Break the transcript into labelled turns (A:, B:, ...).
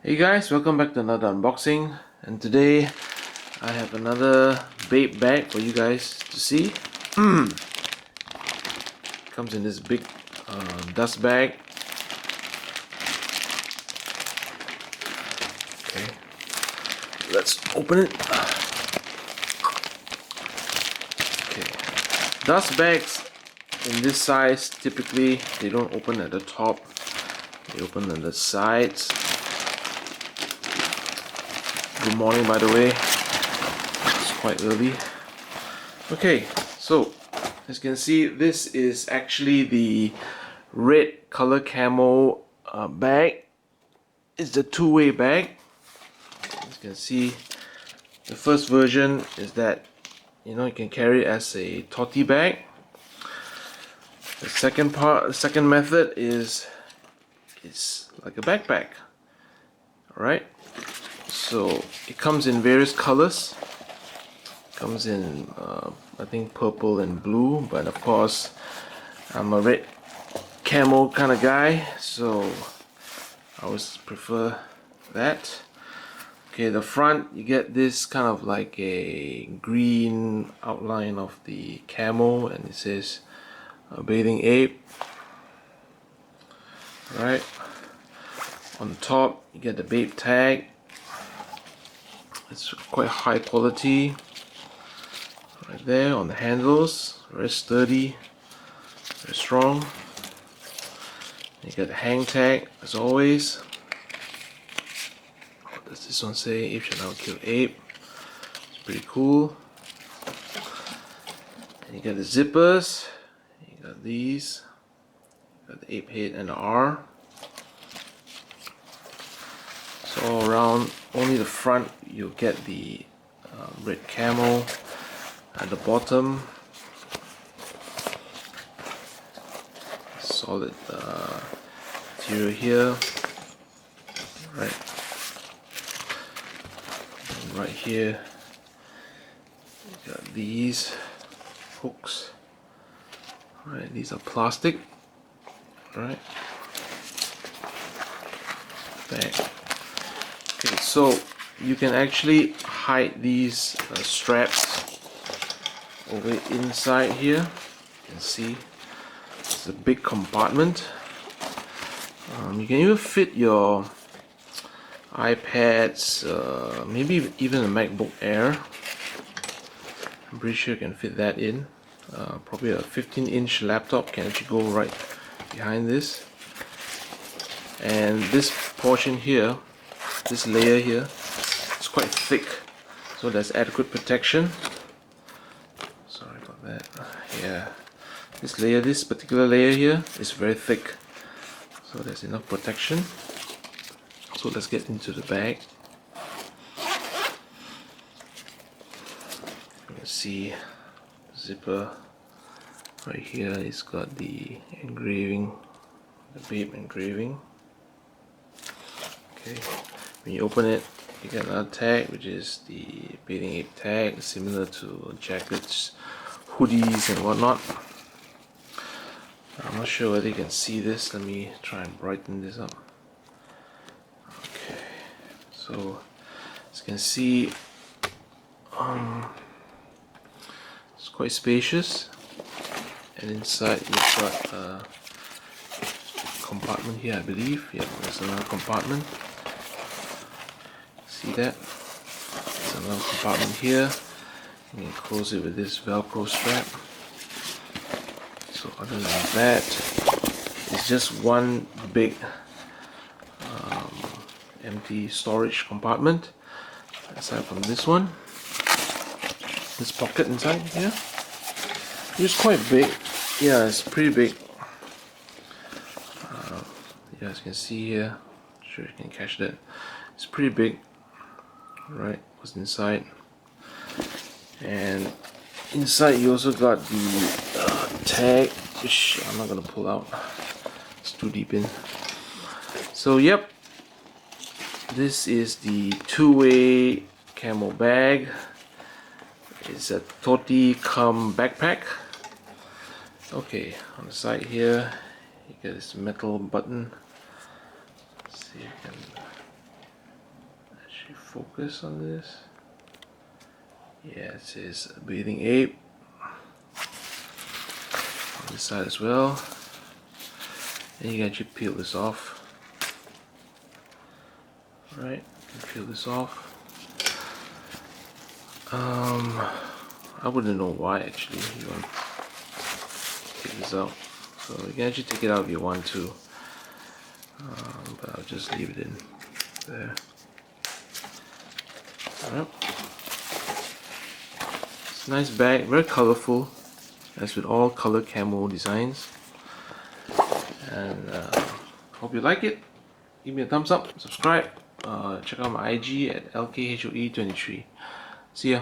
A: Hey guys, welcome back to another unboxing, and today I have another BAPE bag for you guys to see. Comes in this big dust bag. Okay, let's open it. Okay, dust bags in this size typically they don't open at the top, they open on the sides. Good morning, by the way. It's quite early. Okay, so as you can see, this is actually the red color camo bag. It's the two-way bag. As you can see, the first version is that you can carry it as a Tote bag. The second method is it's like a backpack. All right. So it comes in various colors. Comes in I think purple and blue, but of course I'm a red camo kind of guy, so I always prefer that. Okay, the front you get this kind of like a green outline of the camo, and it says bathing ape. Right on the top you get the BAPE tag. It's quite high quality. Right there on the handles, very sturdy, very strong. You get the hang tag as always. What does this one say? Ape shall not kill ape. It's pretty cool. And you got the zippers. You got these. You got the ape head and the R. So all around, only the front you'll get the red camo. At the bottom, solid material here, right? And right here, you got these hooks. Right, these are plastic. Right. Back. Okay, so you can actually hide these straps over inside here. You can see it's a big compartment. You can even fit your iPads, maybe even a MacBook Air. I'm pretty sure you can fit that in. Probably a 15-inch laptop can actually go right behind this. And this portion here, this layer here, it's quite thick, so there's adequate protection. Sorry about that. Yeah, this particular layer here is very thick, so there's enough protection. So let's get into the bag. You can see zipper right here. It's got the engraving, the BAPE engraving. Okay, when you open it, you get another tag, which is the bathing ape tag, similar to jackets, hoodies, and whatnot. I'm not sure whether you can see this. Let me try and brighten this up. Okay, so as you can see, it's quite spacious, and inside you've got a compartment here, I believe. Yeah, there's another compartment. See that? There's another compartment here. You can close it with this Velcro strap. So other than that, it's just one big empty storage compartment. Aside from this one, this pocket inside here, it's quite big. Yeah, it's pretty big. Yeah, as you can see here, I'm sure you can catch that. It's pretty big. Right, what's inside? And inside you also got the tag, which I'm not gonna pull out. It's too deep in. So yep, this is the two-way camo bag. It's a Tote cum backpack. Okay, on the side here, you get this metal button. Let's see if you can actually focus on this. Yeah, it says Bathing Ape on this side as well. And you can actually peel this off. Right, peel this off. I wouldn't know why actually you want to take this out. So you can actually take it out if you want to. But I'll just leave it in there. Alright. It's a nice bag, very colorful, as with all color camo designs. And hope you like it. Give me a thumbs up, subscribe, check out my IG at LKHOE23. See ya.